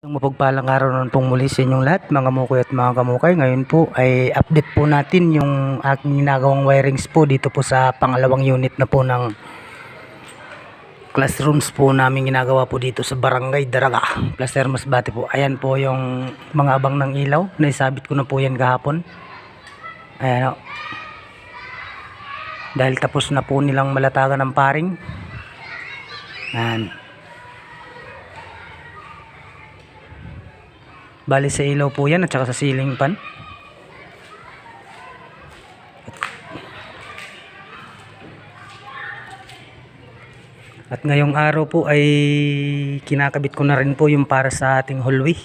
Ang mapagpalang araw naman pong muli sa inyong lahat, mga mukoy at mga kamukay. Ngayon po ay update po natin yung aking ginagawang wirings po dito po sa pangalawang unit na po ng classrooms po namin ginagawa po dito sa Barangay Daraga, Placer Masbate po. Ayan po yung mga abang ng ilaw, naisabit ko na po yan kahapon. Ayan o. Dahil tapos na po nilang malatagan ng paring. Ayan. Bali sa ilaw po yan at saka sa ceiling fan. At ngayong araw po ay kinakabit ko na rin po yung para sa ating hallway.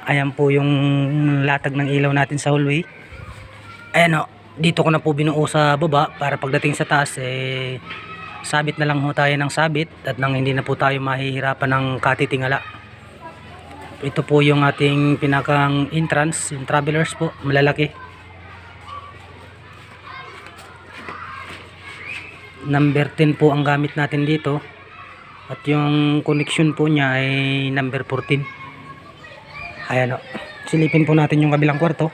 Ayan po yung latag ng ilaw natin sa hallway. Ayan o, dito ko na po binuo sa baba para pagdating sa taas sabit na lang ho tayo ng sabit at nang hindi na po tayo mahihirapan ng katitingala. Ito po yung ating pinakang entrance, yung travelers po, malalaki. Number 10 po ang gamit natin dito at yung connection po niya ay number 14. Ayan o, silipin po natin yung kabilang kwarto.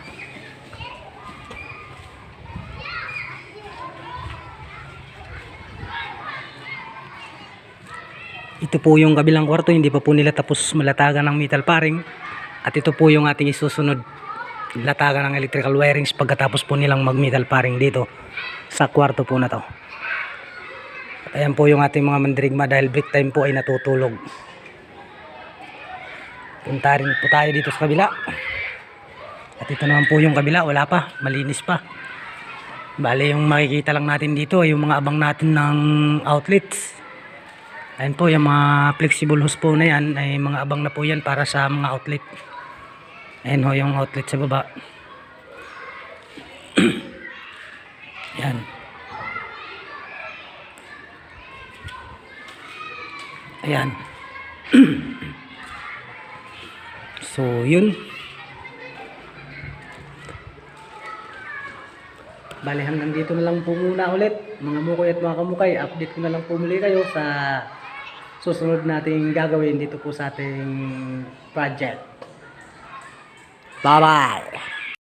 Ito po yung kabilang kwarto, hindi pa po nila tapos malatagan ng metal paring. At ito po yung ating isusunod latagan ng electrical wirings pagkatapos po nilang mag metal paring dito sa kwarto po na to. At ayan po yung ating mga mandirigma dahil break time po ay natutulog. Punta rin po tayo dito sa kabila. At ito naman po yung kabila, wala pa, malinis pa. Bale yung makikita lang natin dito ay yung mga abang natin ng outlets. Ayan po yung mga flexible hose po na yan ay mga abang na po yan para sa mga outlet. Ayan ho yung outlet sa baba. Ayan. Ayan. So yun. Bale hanggang dito na lang po muna ulit mga mukoy at mga kamukay. Update ko na lang po muli kayo sa susunod nating gagawin dito po sa ating project. Bye bye!